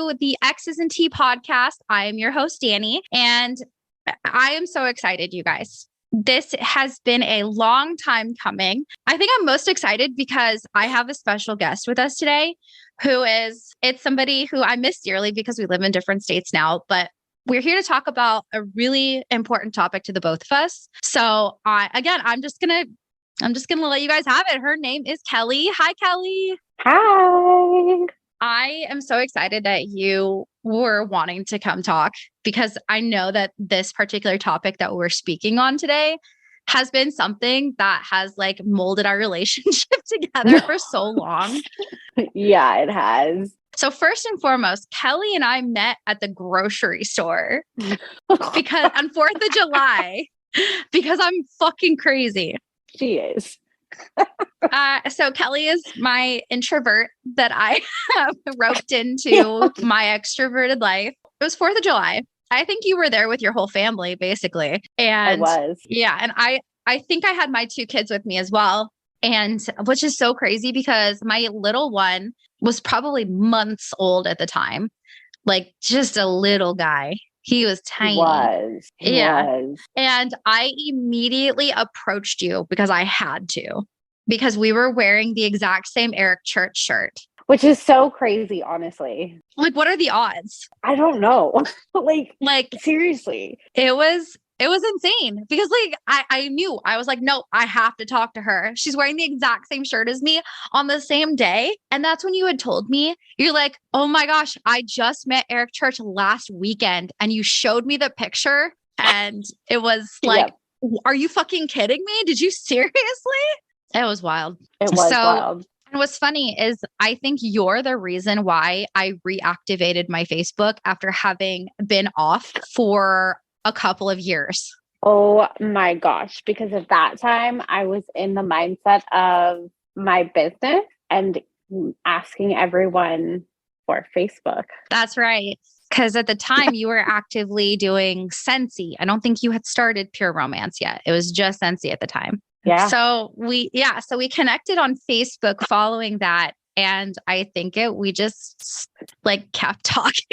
to the X's and T podcast. I am your host, Danny, and I am so excited, you guys. This has been a long time coming. I think I'm most excited because I have a special guest with us today it's somebody who I miss dearly because we live in different states now, but we're here to talk about a really important topic to the both of us. So I'm just going to let you guys have it. Her name is Kelley. Hi, Kelley. Hi. I am so excited that you were wanting to come talk because I know that this particular topic that we're speaking on today has been something that has like molded our relationship together for so long. Yeah, it has. So first and foremost, Kelley and I met at the grocery store because on 4th of July, because I'm fucking crazy. She is. So Kelley is my introvert that I have roped into my extroverted life. It was 4th of July. I think you were there with your whole family, basically. And I was. Yeah. And I think I had my 2 kids with me as well. And which is so crazy because my little one was probably months old at the time, like just a little guy. He was tiny. He was. And I immediately approached you because I had to, because we were wearing the exact same Eric Church shirt. Which is so crazy, honestly. Like, what are the odds? I don't know. like seriously. It was insane because I knew, I was like, no, I have to talk to her. She's wearing the exact same shirt as me on the same day. And that's when you had told me, you're like, oh my gosh, I just met Eric Church last weekend. And you showed me the picture and it was like, yep. Are you fucking kidding me? Did you seriously? It was wild. It was wild. And what's funny is I think you're the reason why I reactivated my Facebook after having been off for a couple of years. Oh my gosh. Because at that time I was in the mindset of my business and asking everyone for Facebook. That's right. Because at the time you were actively doing Scentsy. I don't think you had started Pure Romance yet. It was just Scentsy at the time. Yeah. So we connected on Facebook following that. And I think we just like kept talking.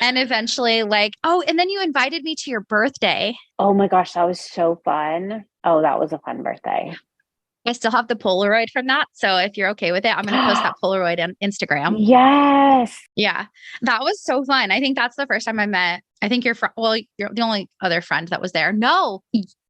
And eventually and then you invited me to your birthday. Oh my gosh, that was so fun. Oh, that was a fun birthday. I still have the Polaroid from that. So if you're okay with it, I'm going to post that Polaroid on Instagram. Yes. Yeah. That was so fun. I think that's the first time I met. I think you're the only other friend that was there. No,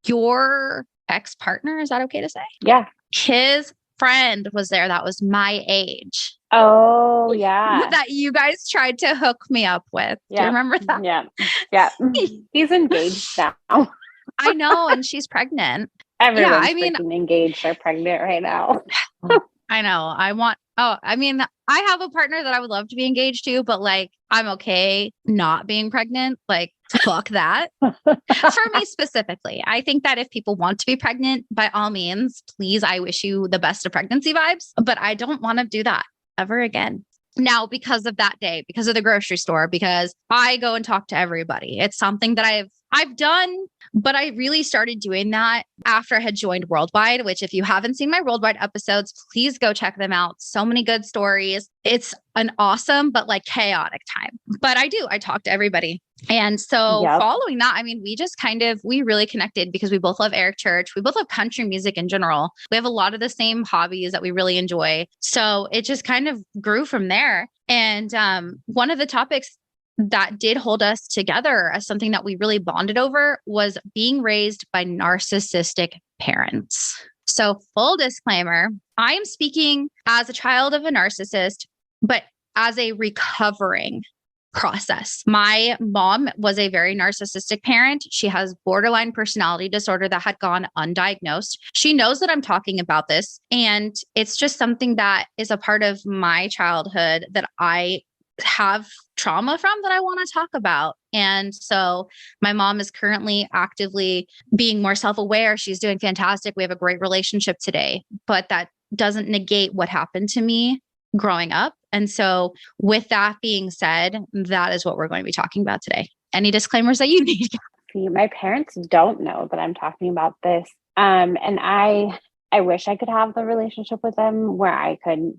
your ex-partner. Is that okay to say? Yeah. His friend was there. That was my age. Oh, yeah. That you guys tried to hook me up with. Yeah. Do you remember that? Yeah. Yeah. He's engaged now. I know. And she's pregnant. Everyone's engaged or pregnant right now. I know. I have a partner that I would love to be engaged to, but I'm okay not being pregnant. Fuck that. For me specifically, I think that if people want to be pregnant, by all means, please, I wish you the best of pregnancy vibes, but I don't want to do that ever again. Now, because of that day, because of the grocery store, because I go and talk to everybody. It's something that I've done, but I really started doing that after I had joined Worldwide, which if you haven't seen my Worldwide episodes, please go check them out. So many good stories. It's an awesome, but chaotic time. But I talk to everybody. And so Following that, we really connected because we both love Eric Church. We both love country music in general. We have a lot of the same hobbies that we really enjoy. So it just kind of grew from there. And one of the topics that did hold us together as something that we really bonded over was being raised by narcissistic parents. So full disclaimer, I am speaking as a child of a narcissist, but as a recovering process. My mom was a very narcissistic parent. She has borderline personality disorder that had gone undiagnosed. She knows that I'm talking about this, and it's just something that is a part of my childhood that I have trauma from that I want to talk about. And so my mom is currently actively being more self-aware. She's doing fantastic. We have a great relationship today, but that doesn't negate what happened to me growing up. And so with that being said, that is what we're going to be talking about today. Any disclaimers that you need? See, my parents don't know that I'm talking about this. And I I wish I could have the relationship with them where I could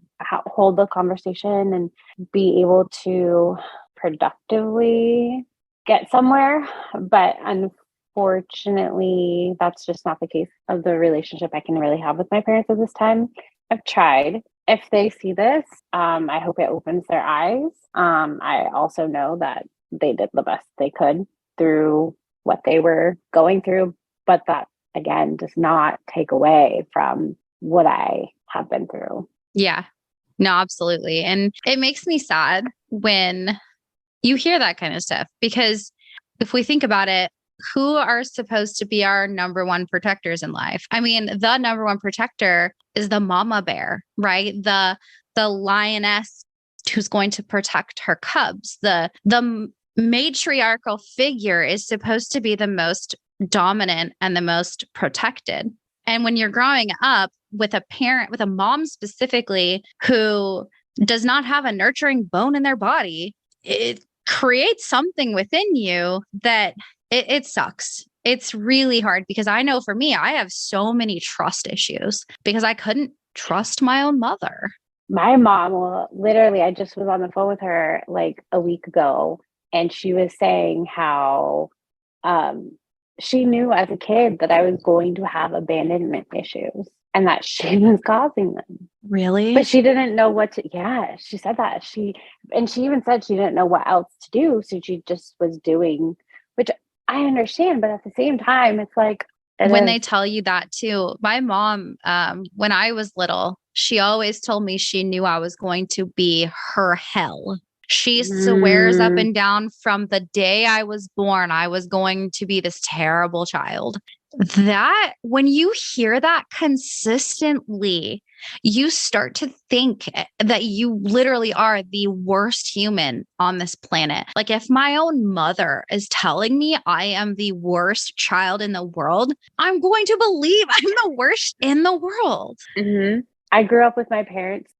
hold the conversation and be able to productively get somewhere. But unfortunately, that's just not the case of the relationship I can really have with my parents at this time. I've tried. If they see this, I hope it opens their eyes. I also know that they did the best they could through what they were going through, but that again does not take away from what I have been through. Yeah, no, absolutely. And it makes me sad when you hear that kind of stuff, because if we think about it, who are supposed to be our number one protectors in life? I mean, the number one protector is the mama bear, right? The lioness who's going to protect her cubs. The matriarchal figure is supposed to be the most dominant and the most protected. And when you're growing up with a parent, with a mom specifically, who does not have a nurturing bone in their body, it creates something within you that it sucks. It's really hard, because I know for me, I have so many trust issues because I couldn't trust my own mother. My mom, well, literally, I just was on the phone with her like a week ago, and she was saying how she knew as a kid that I was going to have abandonment issues and that she was causing them. Really? But she didn't know what to, yeah, she said that. She even said she didn't know what else to do. So she just was doing, which I understand. But at the same time, it's like, when they tell you that too. My mom, when I was little, she always told me she knew I was going to be her hell. She swears up and down from the day I was born, I was going to be this terrible child. That, when you hear that consistently, you start to think that you literally are the worst human on this planet. Like, if my own mother is telling me I am the worst child in the world, I'm going to believe I'm the worst in the world. Mm-hmm. I grew up with my parents,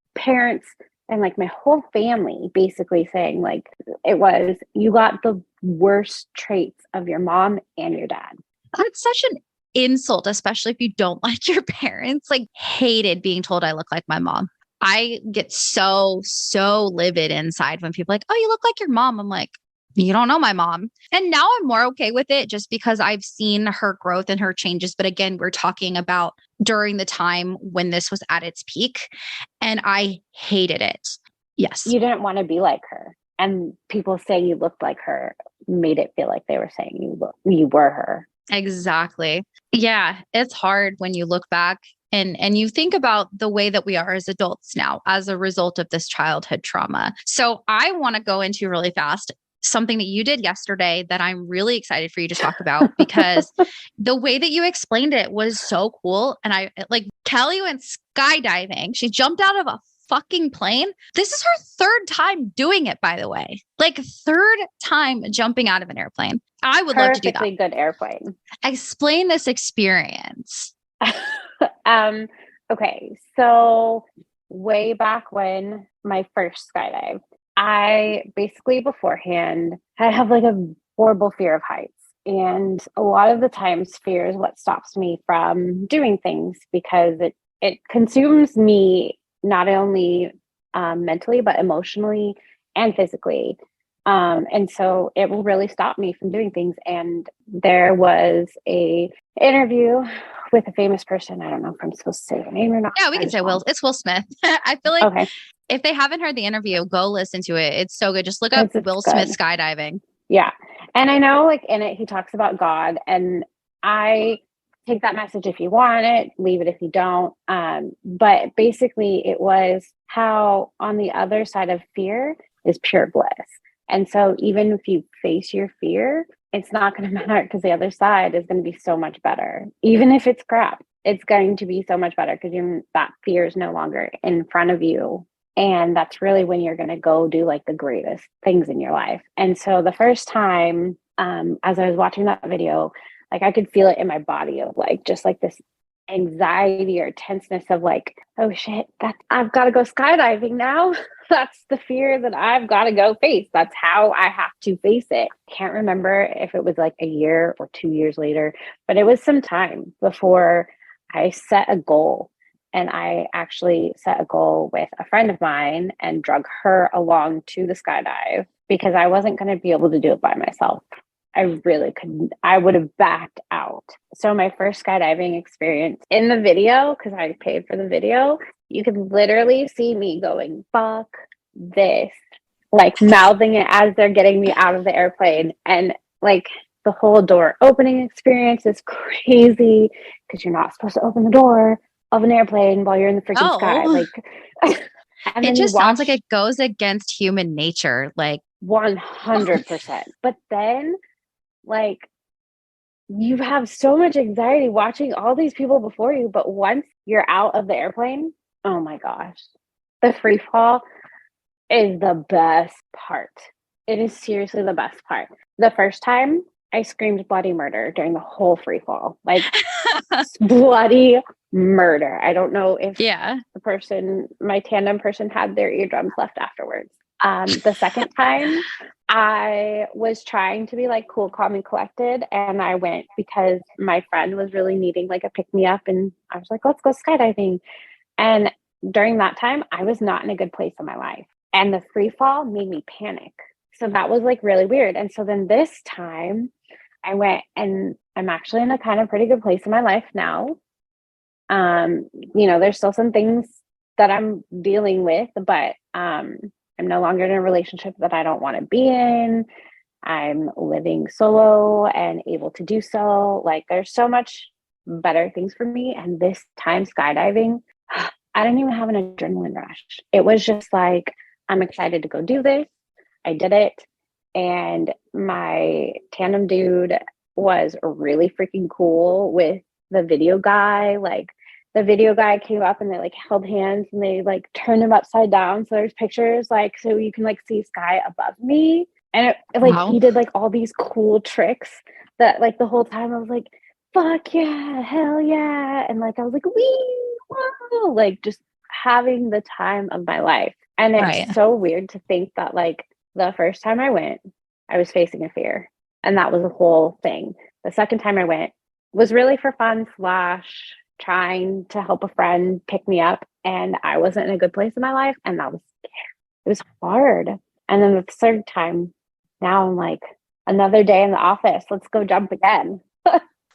and like my whole family basically saying like, it was, you got the worst traits of your mom and your dad. That's such an insult, especially if you don't like your parents. Like, hated being told I look like my mom. I get so livid inside when people are like, oh, you look like your mom. I'm like, you don't know my mom. And now I'm more okay with it just because I've seen her growth and her changes. But again, we're talking about during the time when this was at its peak, and I hated it. Yes. You didn't want to be like her. And people saying you looked like her made it feel like they were saying you were her. Exactly. Yeah, it's hard when you look back and you think about the way that we are as adults now as a result of this childhood trauma. So I want to go into really fast something that you did yesterday that I'm really excited for you to talk about, because the way that you explained it was so cool. And I like, Kelley went skydiving. She jumped out of a fucking plane. This is her third time doing it, by the way. Like, third time jumping out of an airplane. I would love to do that. Perfectly good airplane. Explain this experience. Okay, so way back when my first skydive, I basically beforehand, I have like a horrible fear of heights. And a lot of the times fear is what stops me from doing things, because it consumes me not only mentally, but emotionally and physically. And so it will really stop me from doing things. And there was a interview with a famous person. I don't know if I'm supposed to say her name or not. Yeah, we can say Will. It's Will Smith. I feel like if they haven't heard the interview, go listen to it. It's so good. Just look up Will Smith skydiving. Yeah. And I know like in it, he talks about God, and I take that message if you want it, leave it if you don't. But basically it was how on the other side of fear is pure bliss. And so even if you face your fear, it's not going to matter, because the other side is going to be so much better. Even if it's crap, it's going to be so much better because that fear is no longer in front of you. And that's really when you're going to go do like the greatest things in your life. And so the first time, as I was watching that video, like I could feel it in my body of like, just like this anxiety or tenseness of like, oh shit, I've got to go skydiving now. That's the fear that I've got to go face. That's how I have to face it. Can't remember if it was like a year or 2 years later, but it was some time before I set a goal And I actually set a goal with a friend of mine and drug her along to the skydive because I wasn't going to be able to do it by myself. I really couldn't. I would have backed out. So my first skydiving experience in the video, because I paid for the video, you can literally see me going, fuck this, like mouthing it as they're getting me out of the airplane. And like the whole door opening experience is crazy because you're not supposed to open the door of an airplane while you're in the freaking sky. Like, and it just sounds like it goes against human nature, like 100%. But then, like, you have so much anxiety watching all these people before you, but once you're out of the airplane, oh my gosh, the free fall is the best part. It is seriously the best part. The first time I screamed bloody murder during the whole free fall, like bloody murder. I don't know if my tandem person had their eardrums left afterwards. The second time I was trying to be like cool, calm, and collected. And I went because my friend was really needing like a pick me up. And I was like, let's go skydiving. And during that time, I was not in a good place in my life. And the free fall made me panic. So that was like really weird. And so then this time I went, and I'm actually in a kind of pretty good place in my life now. There's still some things that I'm dealing with, but I'm no longer in a relationship that I don't want to be in. I'm living solo and able to do so. Like, there's so much better things for me. And this time skydiving, I didn't even have an adrenaline rush. It was just like, I'm excited to go do this. I did it. And my tandem dude was really freaking cool with the video guy. Like, the video guy came up and they like held hands and they like turned him upside down. So there's pictures like, so you can like see sky above me. And he did like all these cool tricks that like the whole time I was like, fuck yeah, hell yeah. And like, I was like, wee, whoa, like just having the time of my life. And it's so weird to think that like the first time I went, I was facing a fear, and that was the whole thing. The second time I went was really for fun / trying to help a friend pick me up, and I wasn't in a good place in my life, and that was scary. It was hard. And then the third time, now I'm like, another day in the office, let's go jump again.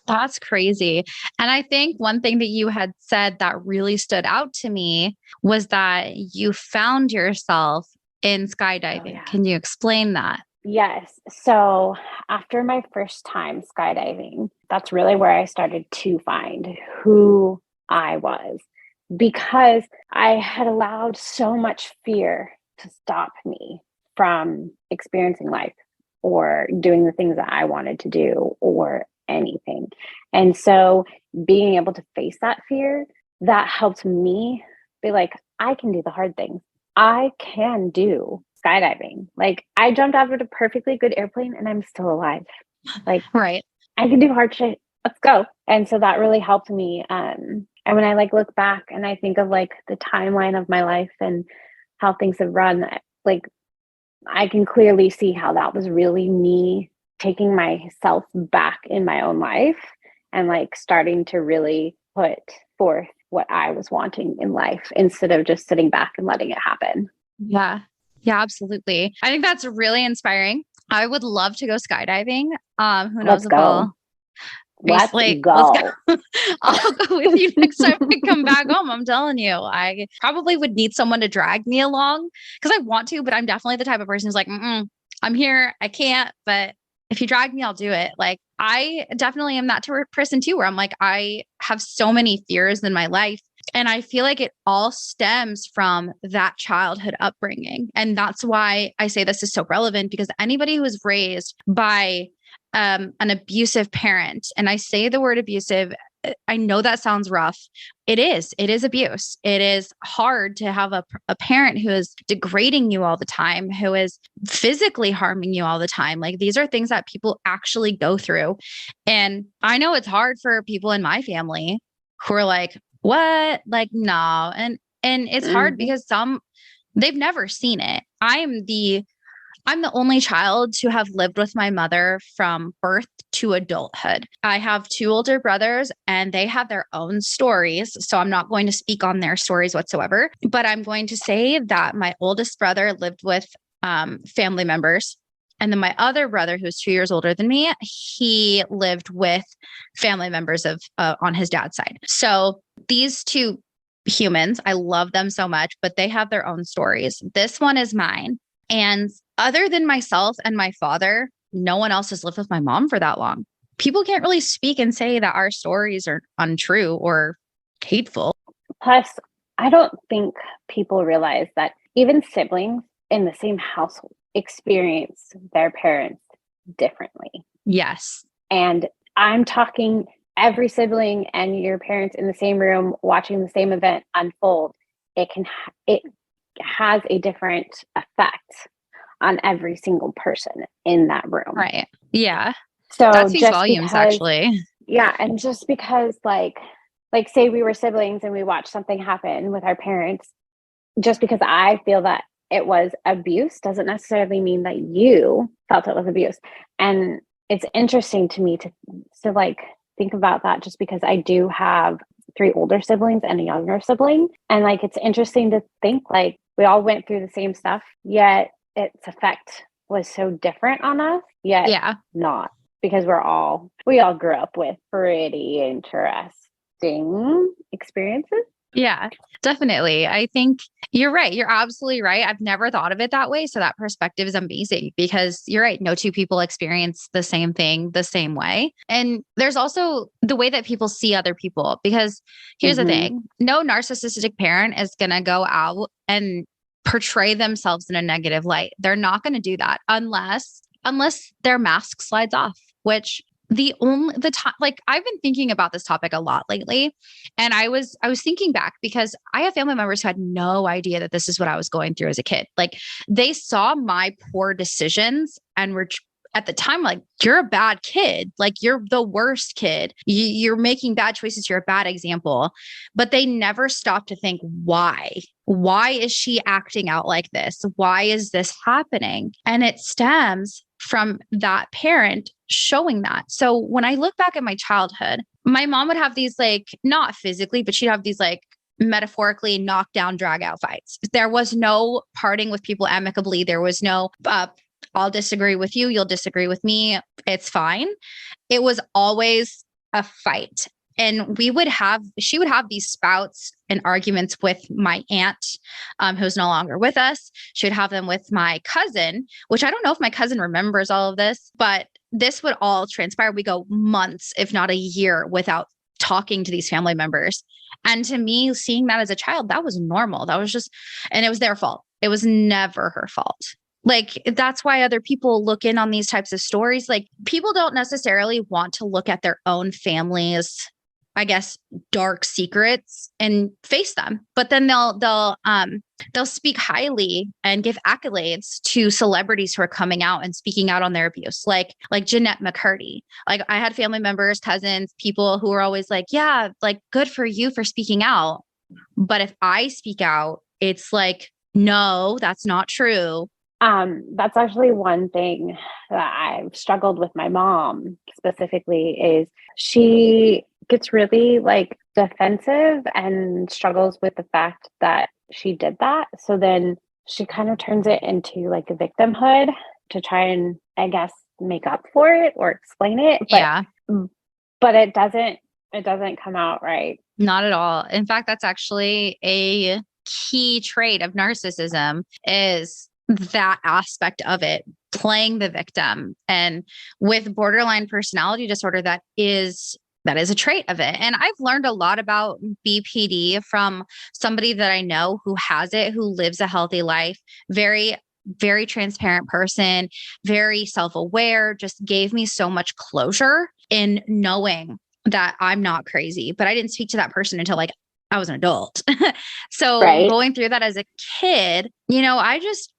That's crazy. And I think one thing that you had said that really stood out to me was that you found yourself in skydiving. Oh, yeah. Can you explain that? Yes. So after my first time skydiving, that's really where I started to find who I was, because I had allowed so much fear to stop me from experiencing life or doing the things that I wanted to do or anything. And so being able to face that fear, that helped me be like, I can do the hard things. I can do skydiving. Like, I jumped out of a perfectly good airplane and I'm still alive. Like, right. I can do hard shit. Let's go. And so that really helped me. And when I like look back and I think of like the timeline of my life and how things have run, like I can clearly see how that was really me taking myself back in my own life and like starting to really put forth what I was wanting in life instead of just sitting back and letting it happen. Yeah. Yeah, absolutely. I think that's really inspiring. I would love to go skydiving. Who knows if I'll Let's go. I'll go with you next time I come back home. I'm telling you, I probably would need someone to drag me along because I want to, but I'm definitely the type of person who's like, I'm here. I can't, but if you drag me, I'll do it. Like, I definitely am that person too, where I'm like, I have so many fears in my life. And I feel like it all stems from that childhood upbringing. And that's why I say this is so relevant, because anybody who was raised by an abusive parent, and I say the word abusive, I know that sounds rough. It is abuse. It is hard to have a parent who is degrading you all the time, who is physically harming you all the time. Like, these are things that people actually go through. And I know it's hard for people in my family who are like, what? Like, no. And it's hard because they've never seen it. I'm the only child to have lived with my mother from birth to adulthood. I have two older brothers and they have their own stories. So I'm not going to speak on their stories whatsoever, but I'm going to say that my oldest brother lived with family members. And then my other brother, who's 2 years older than me, he lived with family members of on his dad's side. So these two humans, I love them so much, but they have their own stories. This one is mine. And other than myself and my father, no one else has lived with my mom for that long. People can't really speak and say that our stories are untrue or hateful. Plus, I don't think people realize that even siblings in the same household experience their parents differently. Yes. And I'm talking every sibling and your parents in the same room watching the same event unfold. It has a different effect on every single person in that room. Right. Yeah. So that speaks just volumes, because, actually. Yeah. And just because like say we were siblings and we watched something happen with our parents, just because I feel that it was abuse doesn't necessarily mean that you felt it was abuse. And it's interesting to me to like think about that, just because I do have 3 older siblings and a younger sibling. And like, it's interesting to think like we all went through the same stuff, yet its effect was so different on us, yet not, because we all grew up with pretty interesting experiences. Yeah, definitely. I think you're right. You're absolutely right. I've never thought of it that way. So that perspective is amazing, because you're right. No two people experience the same thing the same way. And there's also the way that people see other people, because here's the thing. No narcissistic parent is going to go out and portray themselves in a negative light. They're not going to do that unless their mask slides off, which the time, like, I've been thinking about this topic a lot lately. And I was thinking back, because I have family members who had no idea that this is what I was going through as a kid. Like, they saw my poor decisions and were at the time like, you're a bad kid. Like, you're the worst kid. You're making bad choices. You're a bad example. But they never stopped to think, why? Why is she acting out like this? Why is this happening? And it stems from that parent showing that. So when I look back at my childhood, my mom would have these, like, not physically, but she'd have these, like, metaphorically knockdown, drag out fights. There was no parting with people amicably. There was no, I'll disagree with you. You'll disagree with me. It's fine. It was always a fight. And she would have these spouts and arguments with my aunt, who's no longer with us. She would have them with my cousin, which I don't know if my cousin remembers all of this, but this would all transpire. We go months, if not a year, without talking to these family members. And to me, seeing that as a child, that was normal. That was just, and it was their fault. It was never her fault. Like, that's why other people look in on these types of stories. Like, people don't necessarily want to look at their own family's, I guess, dark secrets and face them. But then they'll speak highly and give accolades to celebrities who are coming out and speaking out on their abuse, like Jeanette McCurdy. Like, I had family members, cousins, people who were always like, yeah, like, good for you for speaking out. But if I speak out, it's like, no, that's not true. That's actually one thing that I've struggled with my mom specifically, is she gets really, like, defensive and struggles with the fact that she did that. So then she kind of turns it into, like, a victimhood to try and, I guess, make up for it or explain it. But it doesn't come out right. Not at all. In fact, that's actually a key trait of narcissism, is that aspect of it, playing the victim. And with borderline personality disorder, that is a trait of it. And I've learned a lot about BPD from somebody that I know who has it, who lives a healthy life, very, very transparent person, very self-aware, just gave me so much closure in knowing that I'm not crazy. But I didn't speak to that person until, like, I was an adult. So going through that as a kid,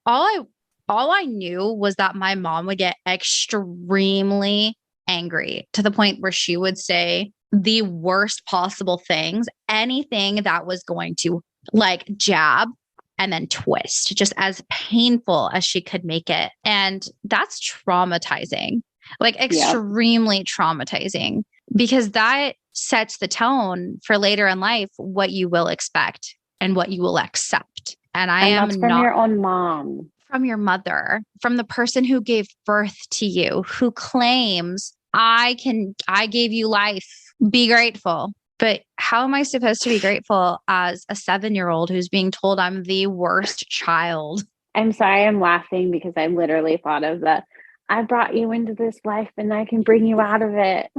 all I knew was that my mom would get extremely angry, to the point where she would say the worst possible things, anything that was going to, like, jab and then twist, just as painful as she could make it. And that's traumatizing, like extremely traumatizing, because that sets the tone for later in life, what you will expect and what you will accept. And that's from your own mom. From your mother, from the person who gave birth to you, who claims, I gave you life, be grateful. But how am I supposed to be grateful as a 7-year-old who's being told I'm the worst child? I'm sorry, I'm laughing because I literally thought of I brought you into this life and I can bring you out of it.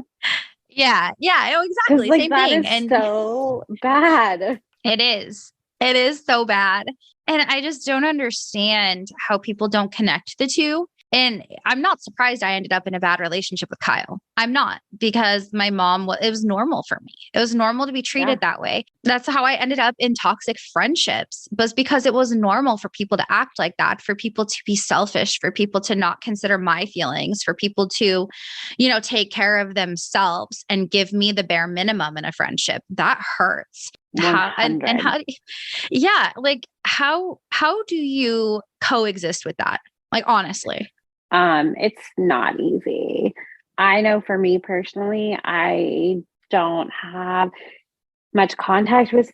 Yeah, exactly. Like, same that thing. Is so bad. It is. It is so bad. And I just don't understand how people don't connect the two. And I'm not surprised I ended up in a bad relationship with Kyle. I'm not, because my mom, it was normal for me. It was normal to be treated that way. That's how I ended up in toxic friendships, was because it was normal for people to act like that, for people to be selfish, for people to not consider my feelings, for people to, take care of themselves and give me the bare minimum in a friendship. That hurts. How do you coexist with that? Like, honestly. It's not easy. I know for me personally, I don't have much contact with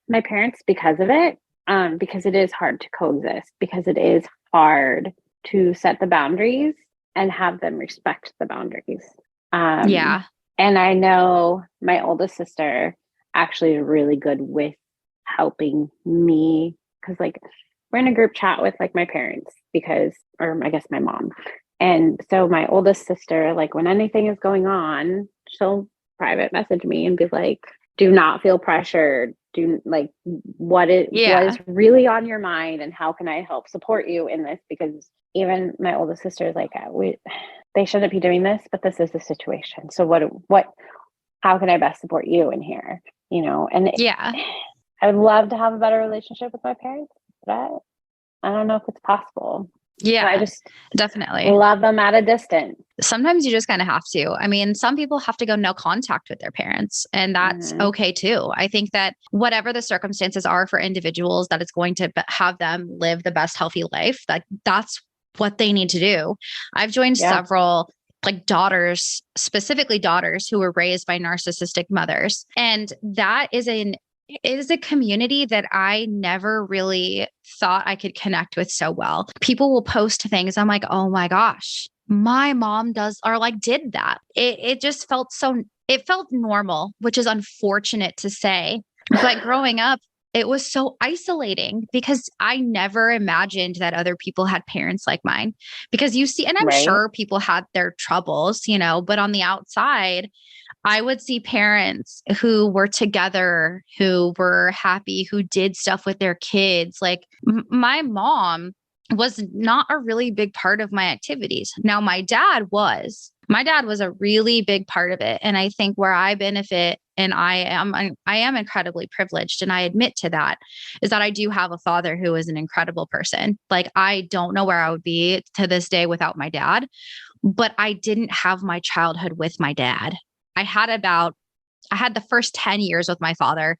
my parents because of it. Because it is hard to coexist, because it is hard to set the boundaries and have them respect the boundaries. And I know my oldest sister actually is really good with helping me, because like we're in a group chat with like my parents, or I guess my mom. And so my oldest sister, like when anything is going on, she'll private message me and be like, do not feel pressured. What is really on your mind, and how can I help support you in this? Because even my oldest sister is like, they shouldn't be doing this, but this is the situation. So how can I best support you in here? And I would love to have a better relationship with my parents, but I don't know if it's possible. Yeah, so I just definitely love them at a distance. Sometimes you just kind of have to. I mean, some people have to go no contact with their parents, and that's okay too. I think that whatever the circumstances are for individuals, that it's going to have them live the best healthy life, that's what they need to do. I've joined several like daughters, specifically daughters who were raised by narcissistic mothers. And that is a community that I never really thought I could connect with so well. People will post things. I'm like, oh my gosh, my mom did that. It just felt it felt normal, which is unfortunate to say. But growing up, it was so isolating, because I never imagined that other people had parents like mine, because you see, and I'm sure people had their troubles, but on the outside, I would see parents who were together, who were happy, who did stuff with their kids. Like my mom was not a really big part of my activities. Now my dad was a really big part of it. And I think where I benefit, and I am incredibly privileged, and I admit to that, is that I do have a father who is an incredible person. Like I don't know where I would be to this day without my dad, but I didn't have my childhood with my dad. I had the first 10 years with my father,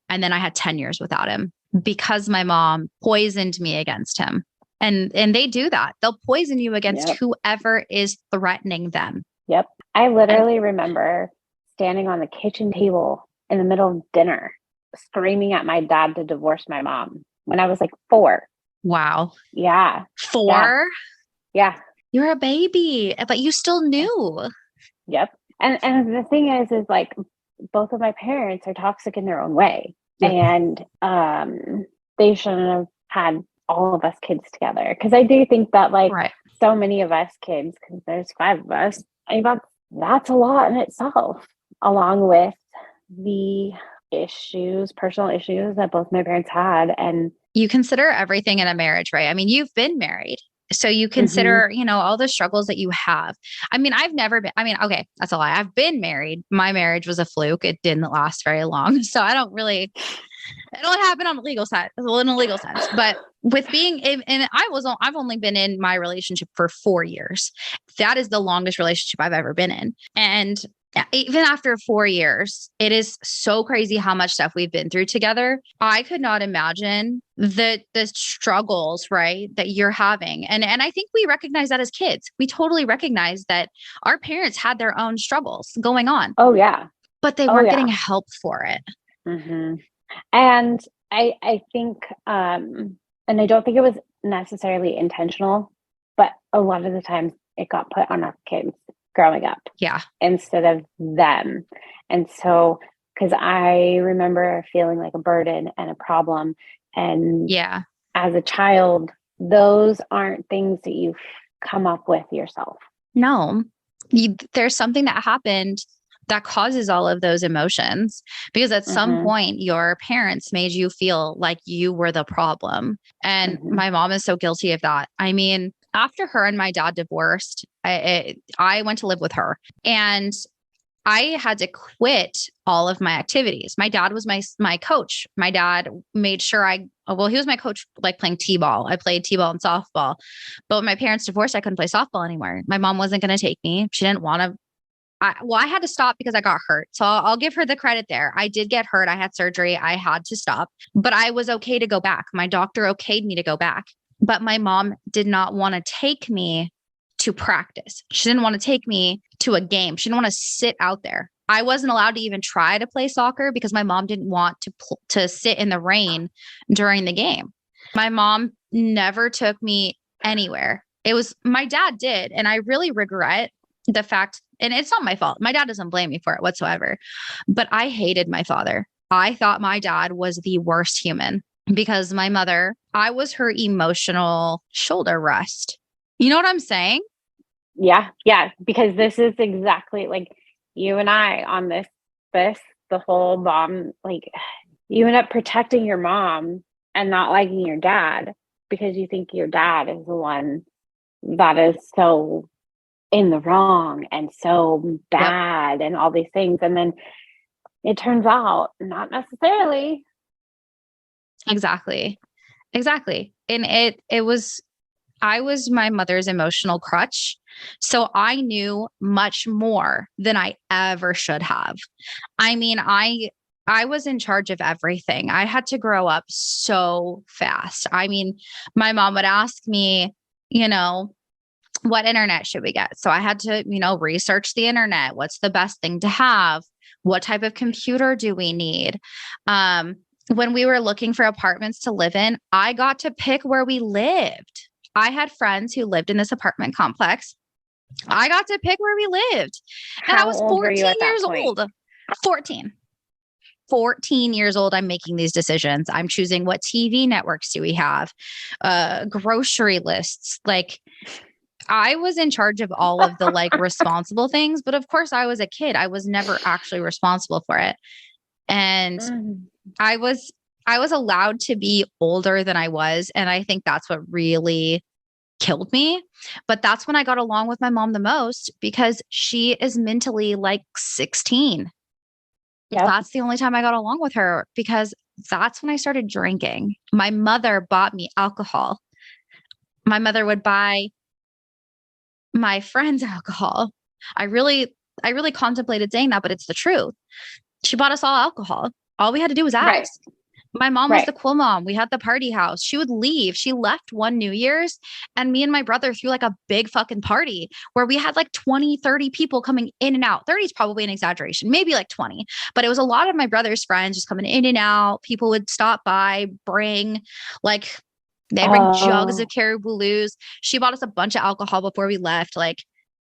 and then I had 10 years without him, because my mom poisoned me against him. And they do that. They'll poison you against whoever is threatening them. Yep. I literally remember standing on the kitchen table in the middle of dinner, screaming at my dad to divorce my mom when I was like 4. Wow. Yeah. 4? Yeah. You're a baby, but you still knew. Yep. And the thing is like both of my parents are toxic in their own way. And they shouldn't have had all of us kids together. Because I do think that so many of us kids, because there's 5 of us, that's a lot in itself, along with the personal issues that both my parents had. And you consider everything in a marriage, right? I mean, you've been married. So you consider, all the struggles that you have. I mean, okay, that's a lie. I've been married. My marriage was a fluke. It didn't last very long. So it only happened on the legal side, in a legal sense. But with I've only been in my relationship for 4 years. That is the longest relationship I've ever been in. And even after 4 years, it is so crazy how much stuff we've been through together. I could not imagine the struggles, right, that you're having. And I think we recognize that as kids. We totally recognize that our parents had their own struggles going on. Oh yeah. But they weren't getting help for it. Mm-hmm. And I think, and I don't think it was necessarily intentional, but a lot of the times it got put on our kids growing up. Yeah. Instead of them. And so, because I remember feeling like a burden and a problem. And yeah, as a child, those aren't things that you come up with yourself. No, there's something that happened that causes all of those emotions, because at some point your parents made you feel like you were the problem. And my mom is so guilty of that. I mean, after her and my dad divorced, I went to live with her, and I had to quit all of my activities. My dad was my coach. My dad made sure he was my coach, like playing t-ball. I played t-ball and softball, but when my parents divorced, I couldn't play softball anymore. My mom wasn't going to take me. She didn't want to. I had to stop because I got hurt. So I'll give her the credit there. I did get hurt. I had surgery. I had to stop, but I was okay to go back. My doctor okayed me to go back, but my mom did not want to take me to practice. She didn't want to take me to a game. She didn't want to sit out there. I wasn't allowed to even try to play soccer because my mom didn't want to sit in the rain during the game. My mom never took me anywhere. It was my dad did. And I really regret the fact, and it's not my fault. My dad doesn't blame me for it whatsoever, but I hated my father. I thought my dad was the worst human because my mother, I was her emotional shoulder rest. You know what I'm saying? Yeah. Yeah. Because this is exactly like you and I on this, the whole mom, like you end up protecting your mom and not liking your dad because you think your dad is the one that is so in the wrong and so bad and all these things. And then it turns out not necessarily. Exactly. And I was my mother's emotional crutch. So I knew much more than I ever should have. I mean, I was in charge of everything. I had to grow up so fast. I mean, my mom would ask me, what internet should we get? So I had to, research the internet. What's the best thing to have? What type of computer do we need? When we were looking for apartments to live in, I got to pick where we lived. I had friends who lived in this apartment complex. I got to pick where we lived. And I was 14 years old. 14 years old. I'm making these decisions. I'm choosing what TV networks do we have, grocery lists. Like I was in charge of all of the responsible things, but of course I was a kid. I was never actually responsible for it. And I was allowed to be older than I was. And I think that's what really killed me. But that's when I got along with my mom the most because she is mentally 16. Yep. That's the only time I got along with her because that's when I started drinking. My mother bought me alcohol. My mother would buy my friends alcohol. I really contemplated saying that, but it's the truth. She bought us all alcohol. All we had to do was ask. Right. My mom was the cool mom. We had the party house. She would leave. She left one New Year's and me and my brother threw a big fucking party where we had 20, 30 people coming in and out. 30 is probably an exaggeration, maybe 20, but it was a lot of my brother's friends just coming in and out. People would stop by, bring jugs of Caribou Blues. She bought us a bunch of alcohol before we left.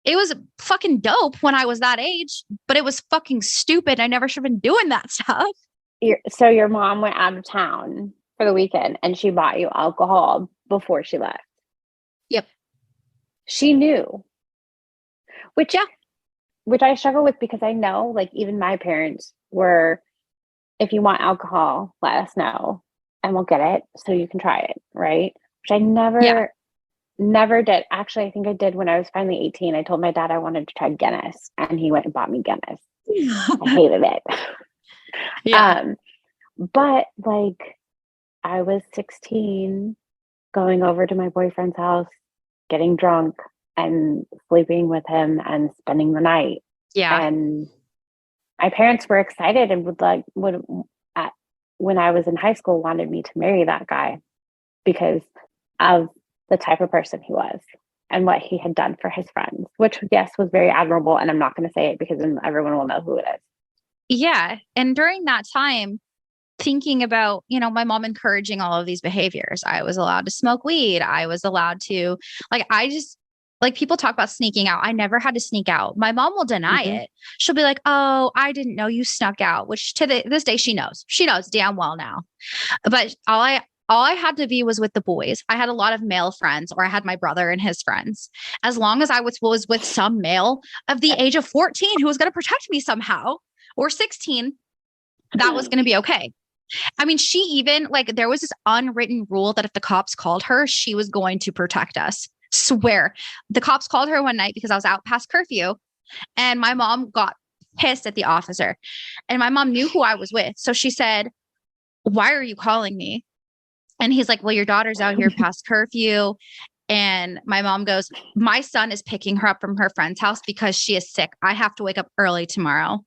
It was fucking dope when I was that age, but it was fucking stupid. I never should have been doing that stuff. So your mom went out of town for the weekend and she bought you alcohol before she left. Yep. She knew. Which I struggle with because I know even my parents were, if you want alcohol, let us know and we'll get it so you can try it. Right. Which I never did. Actually, I think I did when I was finally 18. I told my dad I wanted to try Guinness and he went and bought me Guinness. I hated it. Yeah. But I was 16 going over to my boyfriend's house, getting drunk and sleeping with him and spending the night. Yeah. And my parents were excited and at, when I was in high school, wanted me to marry that guy because of the type of person he was and what he had done for his friends, which, yes, was very admirable. And I'm not going to say it because then everyone will know who it is. Yeah. And during that time, thinking about, my mom encouraging all of these behaviors, I was allowed to smoke weed. I was allowed to, people talk about sneaking out. I never had to sneak out. My mom will deny it. She'll be like, oh, I didn't know you snuck out, which this day she knows. She knows damn well now. But all I had to be was with the boys. I had a lot of male friends, or I had my brother and his friends. As long as I was with some male of the age of 14 who was going to protect me somehow, or 16, that was going to be okay. I mean, she even there was this unwritten rule that if the cops called her, she was going to protect us. Swear. The cops called her one night because I was out past curfew, and my mom got pissed at the officer, and my mom knew who I was with. So she said, why are you calling me? And he's like, well, your daughter's out here past curfew. And my mom goes, my son is picking her up from her friend's house because she is sick. I have to wake up early tomorrow.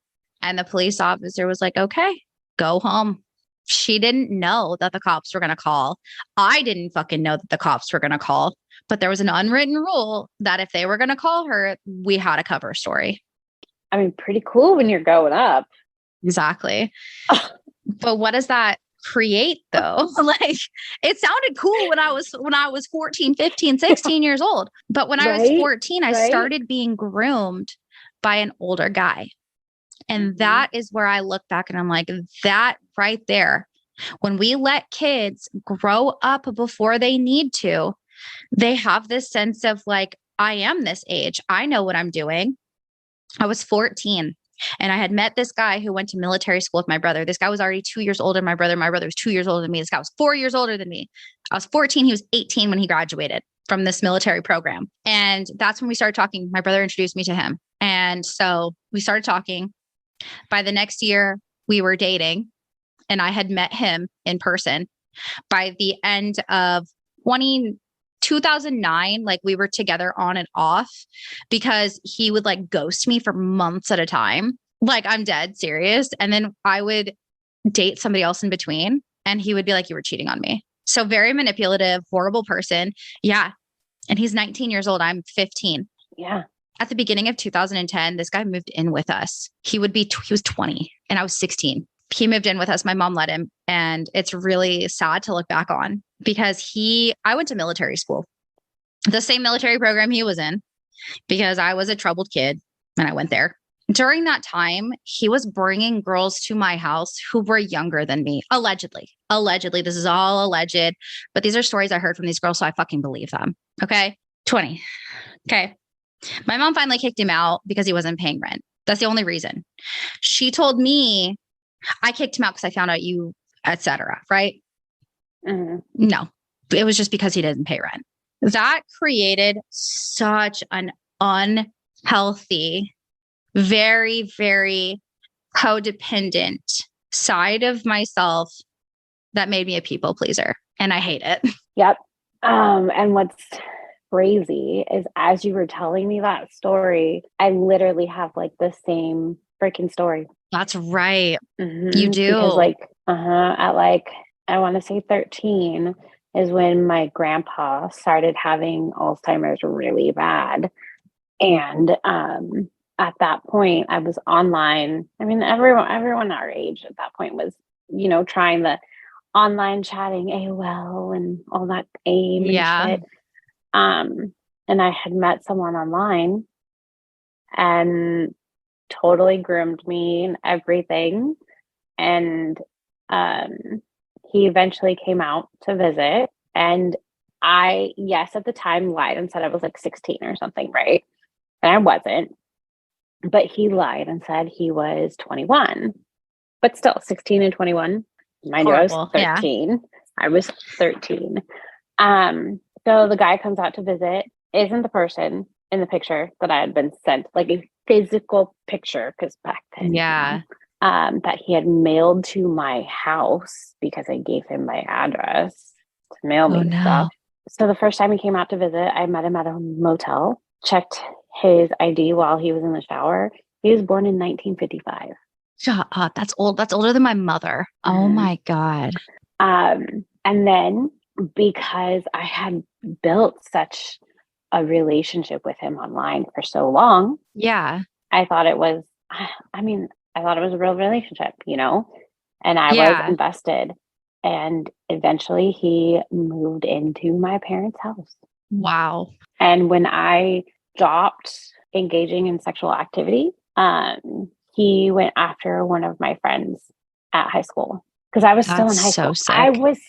And the police officer was like, okay, go home. She didn't know that the cops were going to call. I didn't fucking know that the cops were going to call, but there was an unwritten rule that if they were going to call her, we had a cover story. I mean, pretty cool when you're going up. Exactly. But what does that create though? It sounded cool when I was 14, 15, 16 years old. But when I was 14, I started being groomed by an older guy. And that is where I look back and I'm like, that right there, when we let kids grow up before they need to, they have this sense of I am this age. I know what I'm doing. I was 14 and I had met this guy who went to military school with my brother. This guy was already 2 years older than my brother. My brother was 2 years older than me. This guy was 4 years older than me. I was 14. He was 18 when he graduated from this military program. And that's when we started talking. My brother introduced me to him. And so we started talking. By the next year, we were dating and I had met him in person. By the end of 2009, we were together on and off because he would ghost me for months at a time. I'm dead serious. And then I would date somebody else in between and he would be like, you were cheating on me. So very manipulative, horrible person. Yeah. And he's 19 years old. I'm 15. Yeah. At the beginning of 2010, this guy moved in with us. He was 20 and I was 16. He moved in with us. My mom let him. And it's really sad to look back on because I went to military school, the same military program he was in, because I was a troubled kid and I went there. During that time, he was bringing girls to my house who were younger than me, allegedly. Allegedly, this is all alleged, but these are stories I heard from these girls, so I fucking believe them. Okay. 20. Okay. My mom finally kicked him out because he wasn't paying rent. That's the only reason. She told me I kicked him out because I found out you, etc. Right? Mm-hmm. No, it was just because he didn't pay rent. That created such an unhealthy, very, very codependent side of myself that made me a people pleaser. And I hate it. Yep. And what's crazy is as you were telling me that story, I literally have the same freaking story. That's right. Mm-hmm. You do. Because at I want to say 13 is when my grandpa started having Alzheimer's really bad. And at that point I was online. I mean, everyone our age at that point was, trying the online chatting, AOL and all that AIM and shit. And I had met someone online and totally groomed me and everything. And he eventually came out to visit. And I, yes, at the time lied and said I was 16 or something, right? And I wasn't. But he lied and said he was 21. But still, 16 and 21. Mind you, I was 13. Yeah. I was 13. So the guy comes out to visit, isn't the person in the picture that I had been sent, a physical picture, because back then, that he had mailed to my house because I gave him my address to mail me stuff. So the first time he came out to visit, I met him at a motel, checked his ID while he was in the shower. He was born in 1955. Shut up. That's old. That's older than my mother. Oh my God. And then because I had built such a relationship with him online for so long, Yeah. I thought it was, I thought it was a real relationship, and I was Yeah. invested. And eventually he moved into my parents' house. Wow. And when I stopped engaging in sexual activity, he went after one of my friends at high school because I was still in That's high so school. I sick. was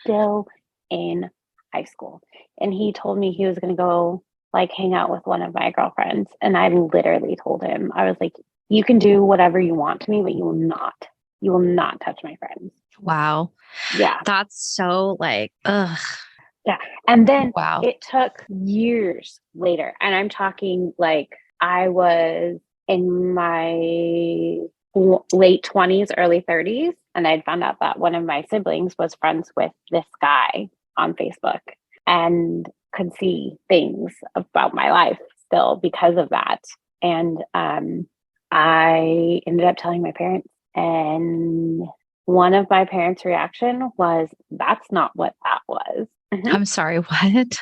still in high school. And he told me he was going to go like hang out with one of my girlfriends. And I literally told him, I was like, you can do whatever you want to me, but you will not touch my friends. Wow. Yeah. That's so like, ugh. Yeah. And then Wow. it took years later. And I'm talking like I was in my late 20s, early 30s. And I'd found out that one of my siblings was friends with this guy on Facebook and could see things about my life still because of that. And I ended up telling my parents, and one of my parents' reaction was, "That's not what that was." I'm sorry. What?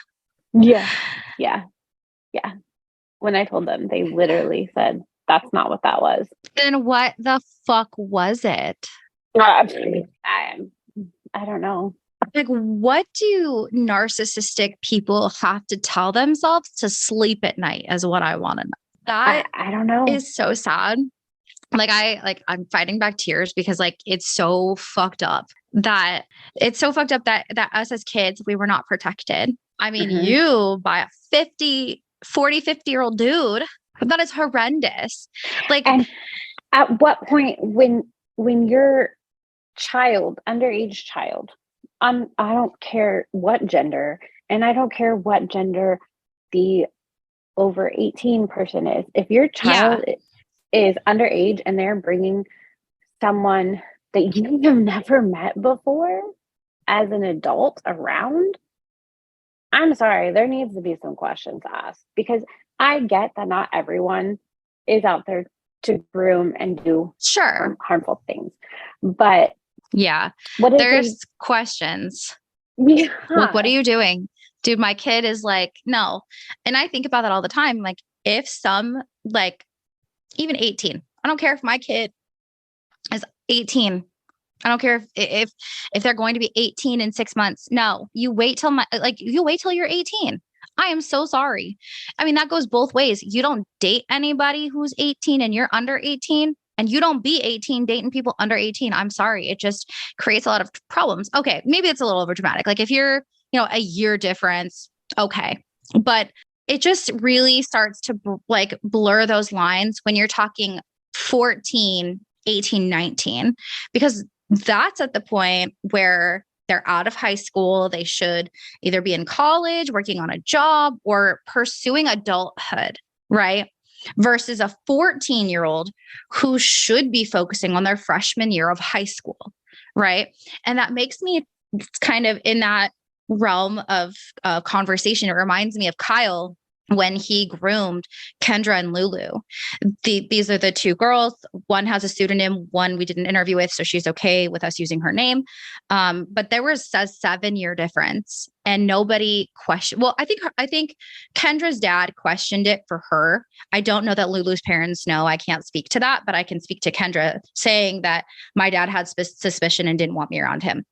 Yeah. Yeah. Yeah. When I told them, they literally said, "That's not what that was." Then what the fuck was it? I don't know. Like, what do narcissistic people have to tell themselves to sleep at night is what I want to know. That I don't know. is so sad. I'm fighting back tears because like it's so fucked up that us as kids, we were not protected. I mean, you by a 40-50-year-old dude, that is horrendous. Like, and at what point when your underage child, I don't care what gender, and I don't care what gender the over 18 person is. If your child is underage and they're bringing someone that you have never met before as an adult around, I'm sorry, there needs to be some questions asked, because I get that not everyone is out there to groom and do sure. harmful things. But yeah, there's questions. Yeah. Like, what are you doing? Dude, my kid is like, no. And I think about that all the time. Like, if some, like, even 18, I don't care if my kid is 18. I don't care if they're going to be 18 in 6 months. No, you wait till you're 18. I am so sorry. I mean, that goes both ways. You don't date anybody who's 18 and you're under 18, and you don't be 18 dating people under 18. I'm sorry. It just creates a lot of problems. Okay, maybe it's a little over dramatic. Like if you're, a year difference, okay. But it just really starts to blur those lines when you're talking 14, 18, 19, because that's at the point where they're out of high school. They should either be in college, working on a job, or pursuing adulthood, right? Versus a 14-year-old who should be focusing on their freshman year of high school, right? And that makes me kind of in that realm of conversation. It reminds me of Kyle when he groomed Kendra and Lulu. These are the two girls. One has a pseudonym, one we did an interview with, so she's okay with us using her name. But there was a 7-year difference, and nobody questioned. Well, I think Kendra's dad questioned it for her. I don't know that Lulu's parents know. I can't speak to that, but I can speak to Kendra saying that my dad had suspicion and didn't want me around him.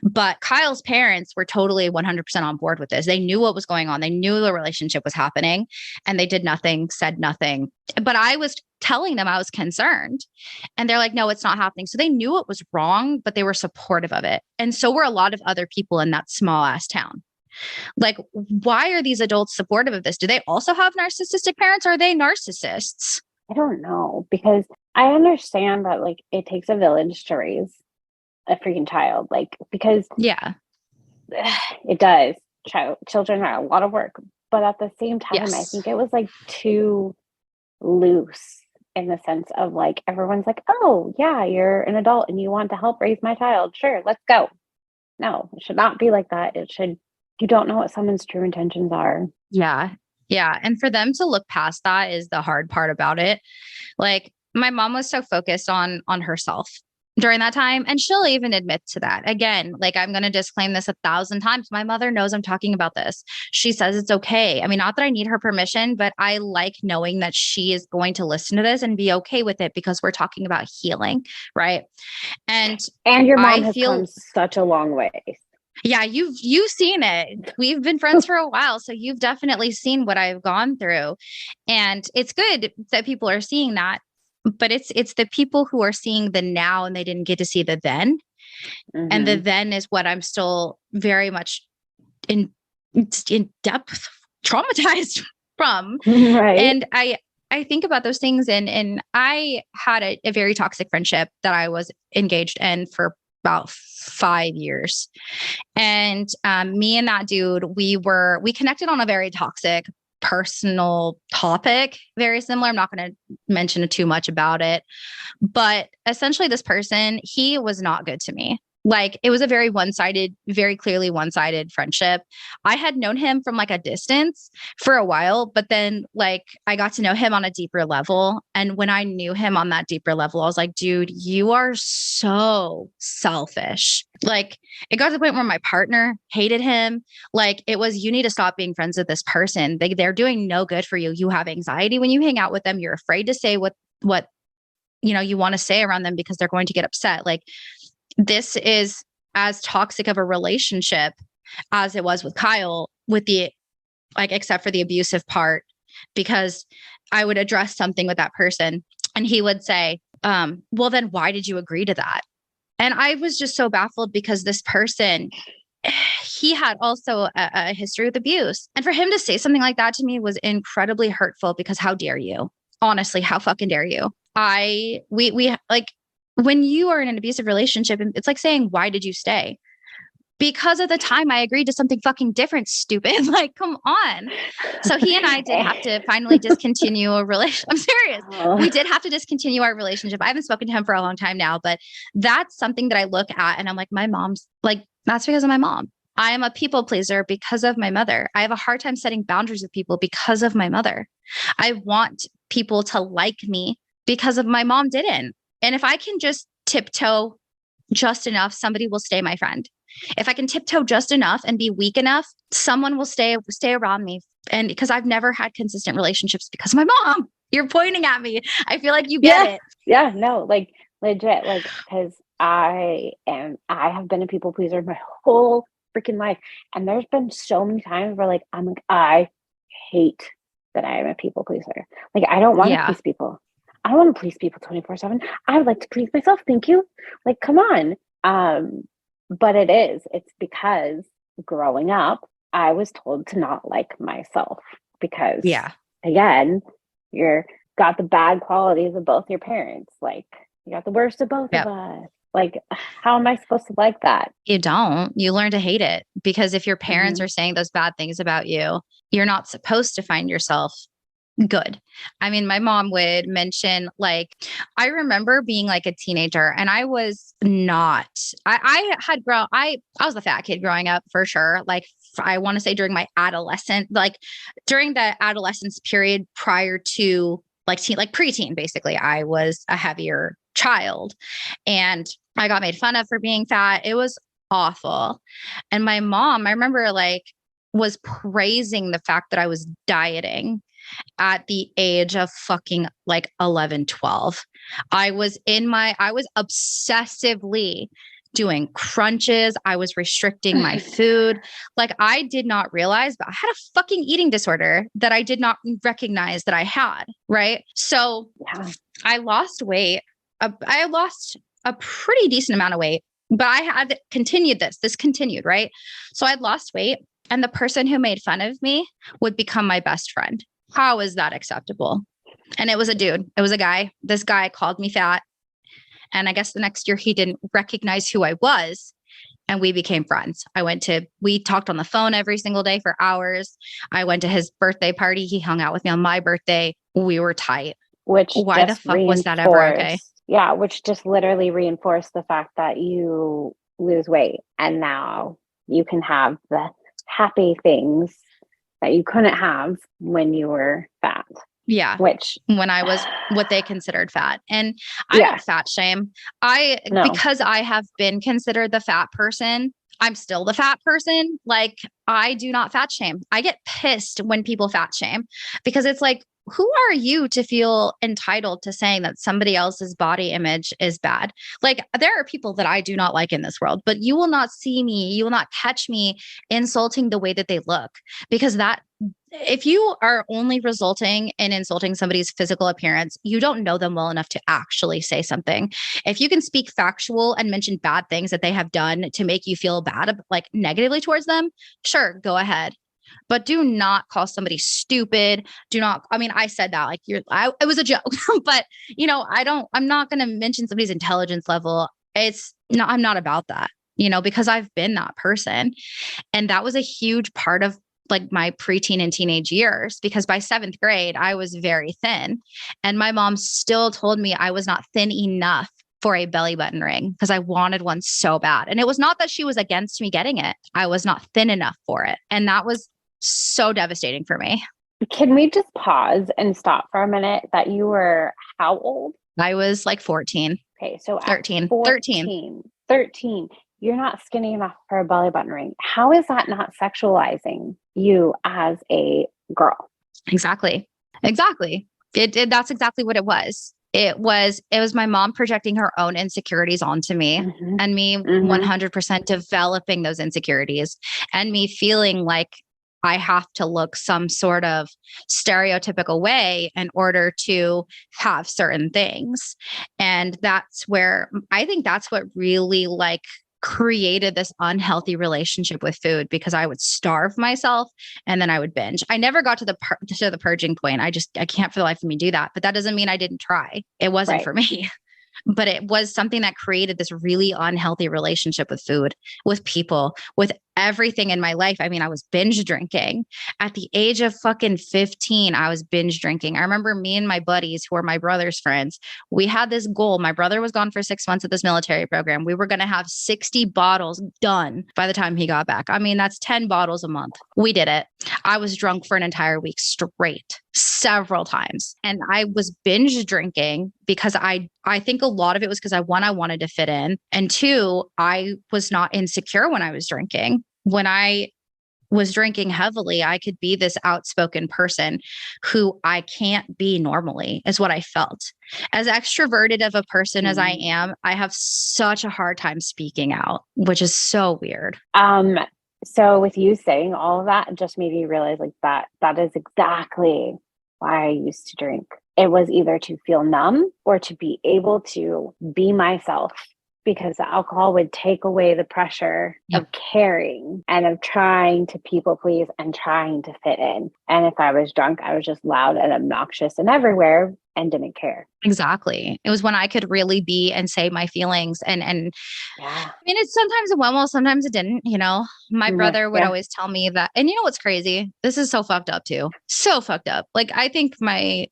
But Kyle's parents were totally 100% on board with this. They knew what was going on. They knew the relationship was happening, and they did nothing, said nothing. But I was telling them I was concerned, and they're like, no, it's not happening. So they knew it was wrong, but they were supportive of it. And so were a lot of other people in that small ass town. Like, why are these adults supportive of this? Do they also have narcissistic parents? Or are they narcissists? I don't know, because I understand that like it takes a village to raise a freaking child, like, because it does. Children are a lot of work, but at the same time, I think it was like too loose in the sense of like everyone's like, oh yeah, you're an adult and you want to help raise my child, sure, let's go. No, it should not be like that. You don't know what someone's true intentions are. Yeah. And for them to look past that is the hard part about it. Like, My mom was so focused on herself during that time. And she'll even admit to that. Again, like I'm going to disclaim this 1,000 times. My mother knows I'm talking about this. She says it's okay. I mean, not that I need her permission, but I like knowing that she is going to listen to this and be okay with it because we're talking about healing. Right. And your mom I has feel come such a long way. yeah, you've seen it. We've been friends for a while, so you've definitely seen what I've gone through. And it's good that people are seeing that, but it's the people who are seeing the now and they didn't get to see the then. And the then is what I'm still very much in depth traumatized from. Right. And I think about those things and I had a very toxic friendship that I was engaged in for about 5 years. And me and that dude, we connected on a very toxic personal topic, very similar. I'm not going to mention too much about it, but essentially this person, he was not good to me. Like it was a very one-sided, very clearly one-sided friendship. I had known him from like a distance for a while, but then like I got to know him on a deeper level. And when I knew him on that deeper level, I was like, dude, you are so selfish. Like it got to the point where my partner hated him. Like it was, you need to stop being friends with this person. They're doing no good for you. You have anxiety when you hang out with them. You're afraid to say what you want to say around them because they're going to get upset. Like this is as toxic of a relationship as it was with Kyle, with the except for the abusive part, because I would address something with that person and he would say, well, then why did you agree to that? And I was just so baffled because this person, he had also a history with abuse. And for him to say something like that to me was incredibly hurtful because how dare you? Honestly, how fucking dare you? We like, when you are in an abusive relationship, it's like saying, why did you stay? Because at the time I agreed to something fucking different, stupid. Like, come on. So he and I did have to finally discontinue a relationship. I'm serious. We did have to discontinue our relationship. I haven't spoken to him for a long time now, but that's something that I look at and I'm like, my mom's like, that's because of my mom. I am a people pleaser because of my mother. I have a hard time setting boundaries with people because of my mother. I want people to like me because of my mom didn't. And if I can just tiptoe just enough, somebody will stay my friend. If I can tiptoe just enough and be weak enough, someone will stay around me. And because I've never had consistent relationships because of my mom. You're pointing at me. I feel like you get it. Yeah, no, like legit, like because I have been a people pleaser my whole freaking life. And there's been so many times where like I'm like, I hate that I am a people pleaser. Like I don't want to please people. I don't want to please people 24/7. I would like to please myself. Thank you. Like, come on. But it's because growing up, I was told to not like myself because again, you're got the bad qualities of both your parents. Like you got the worst of both of us. Like, how am I supposed to like that? You don't. You learn to hate it because if your parents are saying those bad things about you, you're not supposed to find yourself good. I mean, my mom would mention, like, I remember being like a teenager and I was not, I had grown, I was the fat kid growing up for sure. Like, I want to say during my during the adolescence period prior to like preteen, basically, I was a heavier child and I got made fun of for being fat. It was awful. And my mom, I remember was praising the fact that I was dieting at the age of fucking 11, 12. I was obsessively doing crunches. I was restricting my food. Like I did not realize, but I had a fucking eating disorder that I did not recognize that I had. Right. So I lost weight. I lost a pretty decent amount of weight, but I had continued this continued. Right. So I'd lost weight and the person who made fun of me would become my best friend. How is that acceptable? And it was a dude. It was a guy. This guy called me fat. And I guess the next year he didn't recognize who I was. And we became friends. We talked on the phone every single day for hours. I went to his birthday party. He hung out with me on my birthday. We were tight. Why the fuck was that ever okay? Yeah, which just literally reinforced the fact that you lose weight. And now you can have the happy things that you couldn't have when you were fat. Yeah. which When I was what they considered fat. And I Yeah. don't fat shame. No. Because I have been considered the fat person, I'm still the fat person. Like, I do not fat shame. I get pissed when people fat shame because it's like, who are you to feel entitled to saying that somebody else's body image is bad? Like, there are people that I do not like in this world, but you will not see me, you will not catch me insulting the way that they look, because that, if you are only resulting in insulting somebody's physical appearance, you don't know them well enough to actually say something. If you can speak factual and mention bad things that they have done to make you feel bad, like negatively towards them, sure, go ahead. But do not call somebody stupid. Do not, I mean, I said that like it was a joke, but I'm not going to mention somebody's intelligence level. I'm not about that, because I've been that person. And that was a huge part of like my preteen and teenage years, because by 7th grade, I was very thin. And my mom still told me I was not thin enough for a belly button ring because I wanted one so bad. And it was not that she was against me getting it. I was not thin enough for it. And that was so devastating for me. Can we just pause and stop for a minute? That you were how old? I was like 14. Okay, so 13. 13, you're not skinny enough for a belly button ring. How is that not sexualizing you as a girl? Exactly. That's exactly what it was. It was my mom projecting her own insecurities onto me, and me 100% developing those insecurities, and me feeling like I have to look some sort of stereotypical way in order to have certain things. And that's where I think that's what really like created this unhealthy relationship with food, because I would starve myself and then I would binge. I never got to the purging point. I can't for the life of me do that. But that doesn't mean I didn't try. It wasn't for me. But it was something that created this really unhealthy relationship with food, with people, with everything in my life. I mean, I was binge drinking at the age of fucking 15. I was binge drinking. I remember me and my buddies, who were my brother's friends, we had this goal. My brother was gone for 6 months at this military program. We were going to have 60 bottles done by the time he got back. I mean, that's 10 bottles a month. We did it. I was drunk for an entire week straight, several times. And I was binge drinking because I think a lot of it was because I wanted to fit in. And 2, I was not insecure when I was drinking. When I was drinking heavily, I could be this outspoken person who I can't be normally, is what I felt. As extroverted of a person as I am, I have such a hard time speaking out, which is so weird. So with you saying all of that, it just made me realize like that is exactly why I used to drink. It was either to feel numb or to be able to be myself, because the alcohol would take away the pressure of caring and of trying to people please and trying to fit in. And if I was drunk, I was just loud and obnoxious and everywhere and didn't care. Exactly. It was when I could really be and say my feelings. And I mean, it sometimes it went well, sometimes it didn't, My brother would always tell me that. And you know what's crazy? This is so fucked up too. So fucked up. Like, I think my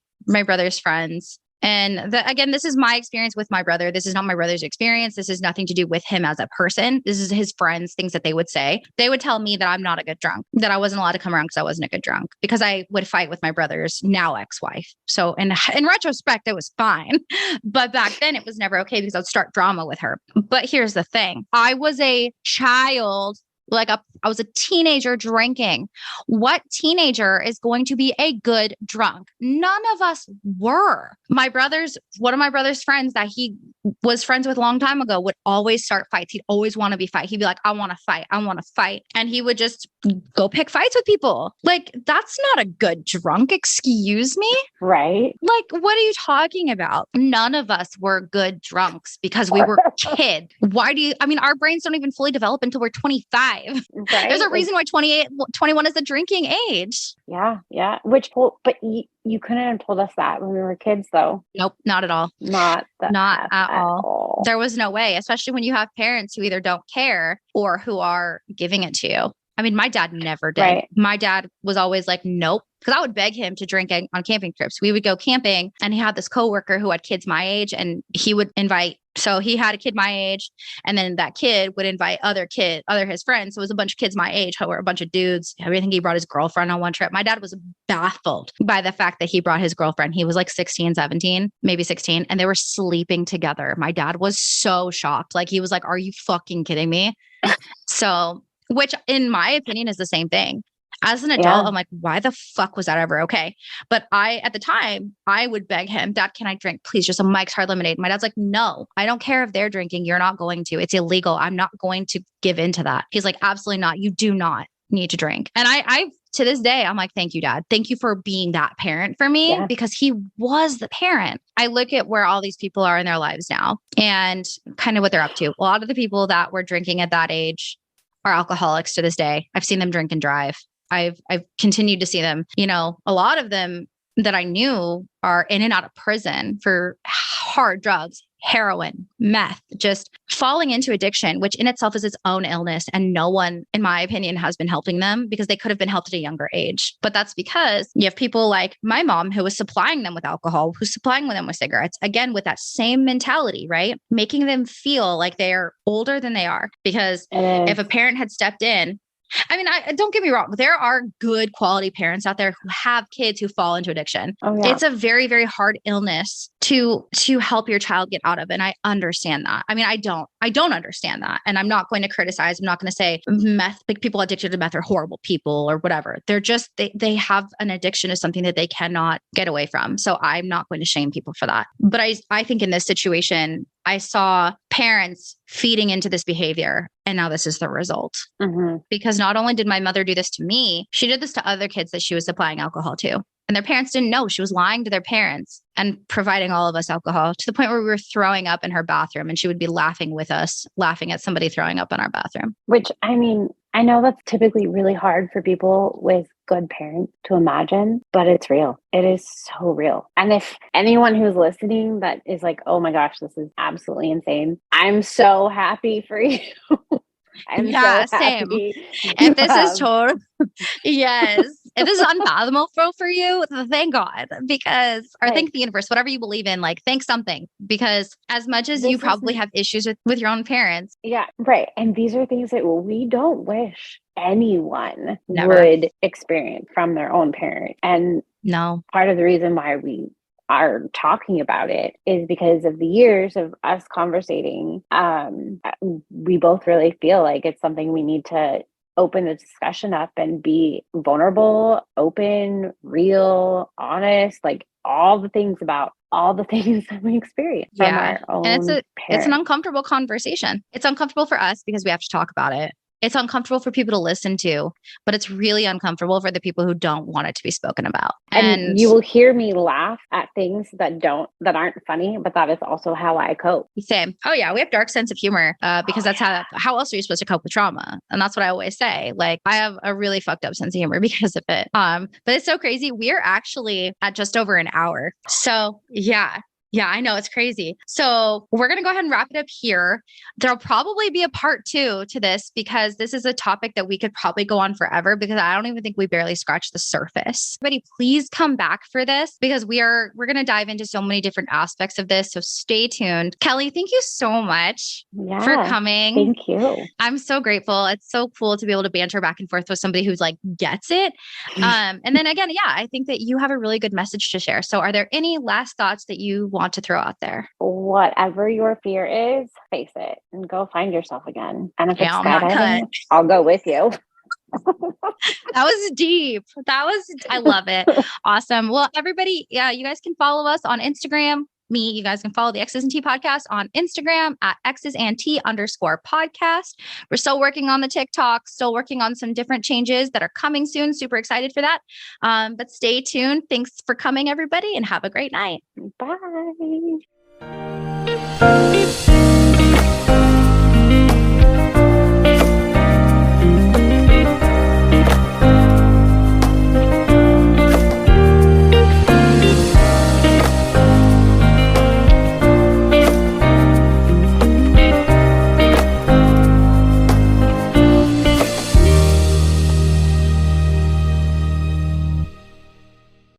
brother's friends, and again, this is my experience with my brother. This is not my brother's experience. This is nothing to do with him as a person. This is his friends, things that they would say. They would tell me that I'm not a good drunk, that I wasn't allowed to come around because I wasn't a good drunk, because I would fight with my brother's now ex-wife. So in retrospect, it was fine. But back then it was never okay because I would start drama with her. But here's the thing. I was a child. I was a teenager drinking. What teenager is going to be a good drunk? None of us were. One of my brother's friends that he was friends with a long time ago would always start fights. He'd always want to be fight. He'd be like, I want to fight. I want to fight. And he would just go pick fights with people. Like, that's not a good drunk. Excuse me? Right. Like, what are you talking about? None of us were good drunks because we were kids. Our brains don't even fully develop until we're 25. Right. There's a reason why 21 is the drinking age. Yeah. Yeah. But you couldn't have told us that when we were kids though. Nope. Not at all. Not at all. There was no way, especially when you have parents who either don't care or who are giving it to you. I mean, my dad never did. Right. My dad was always like, nope. Because I would beg him to drink on camping trips. We would go camping and he had this coworker who had kids my age and he would invite. So he had a kid my age and then that kid would invite other his friends. So it was a bunch of kids my age, who were a bunch of dudes. I think he brought his girlfriend on one trip. My dad was baffled by the fact that he brought his girlfriend. He was like 16, 17, maybe 16, and they were sleeping together. My dad was so shocked. Like he was like, are you fucking kidding me? So, which in my opinion is the same thing. As an adult, I'm like, why the fuck was that ever okay? But at the time, I would beg him, Dad, can I drink? Please, just a Mike's Hard Lemonade. My dad's like, no, I don't care if they're drinking. You're not going to. It's illegal. I'm not going to give into that. He's like, absolutely not. You do not need to drink. And I to this day, I'm like, thank you, Dad. Thank you for being that parent for me because he was the parent. I look at where all these people are in their lives now and kind of what they're up to. A lot of the people that were drinking at that age are alcoholics to this day. I've seen them drink and drive. I've continued to see them, a lot of them that I knew are in and out of prison for hard drugs, heroin, meth, just falling into addiction, which in itself is its own illness. And no one, in my opinion, has been helping them because they could have been helped at a younger age. But that's because you have people like my mom who was supplying them with alcohol, who's supplying them with cigarettes, again, with that same mentality, right? Making them feel like they're older than they are. Because if a parent had stepped in, I mean, don't get me wrong. There are good quality parents out there who have kids who fall into addiction. Oh, yeah. It's a very, very hard illness to help your child get out of. And I understand that. I mean, I don't understand that. And I'm not going to criticize. I'm not going to say people addicted to meth are horrible people or whatever. They're just, they have an addiction to something that they cannot get away from. So I'm not going to shame people for that. But I think in this situation, I saw parents feeding into this behavior. And now this is the result. Mm-hmm. Because not only did my mother do this to me, she did this to other kids that she was supplying alcohol to. And their parents didn't know. She was lying to their parents and providing all of us alcohol to the point where we were throwing up in her bathroom and she would be laughing with us, laughing at somebody throwing up in our bathroom. Which, I mean, I know that's typically really hard for people with good parents to imagine, but it's real. It is so real. And if anyone who's listening that is like, oh my gosh, this is absolutely insane, I'm so happy for you. I'm so happy. Same. If this is total, yes. If this is unfathomable for you, thank God, thank the universe, whatever you believe in, like thank something, because as much as you probably have issues with your own parents. Yeah, right. And these are things that we don't wish anyone would experience from their own parent. And part of the reason why we are talking about it is because of the years of us conversating. We both really feel like it's something we need to open the discussion up and be vulnerable, open, real, honest, like all the things about all the things that we experience from our own parents. It's an uncomfortable conversation. It's uncomfortable for us because we have to talk about it. It's uncomfortable for people to listen to, but it's really uncomfortable for the people who don't want it to be spoken about. And you will hear me laugh at things that aren't funny, but that is also how I cope. Same. Oh yeah. We have dark sense of humor because how else are you supposed to cope with trauma? And that's what I always say. Like I have a really fucked up sense of humor because of it. But it's so crazy. We're actually at just over an hour. So yeah. Yeah, I know. It's crazy. So we're going to go ahead and wrap it up here. There'll probably be a part 2 to this because this is a topic that we could probably go on forever because I don't even think we barely scratched the surface. Everybody, please come back for this because we're going to dive into so many different aspects of this. So stay tuned. Kelley, thank you so much for coming. Thank you. I'm so grateful. It's so cool to be able to banter back and forth with somebody who's like gets it. And then again, I think that you have a really good message to share. So are there any last thoughts that you want to throw out there? Whatever your fear is, face it and go find yourself again. And if it's skydiving, I'll go with you. That was deep. I love it. Awesome. Well, everybody, you guys can follow us on Instagram. You guys can follow the X's and T podcast on Instagram at X'sandT_podcast. We're still working on the TikTok, still working on some different changes that are coming soon. Super excited for that. But stay tuned. Thanks for coming, everybody, and have a great night. Bye.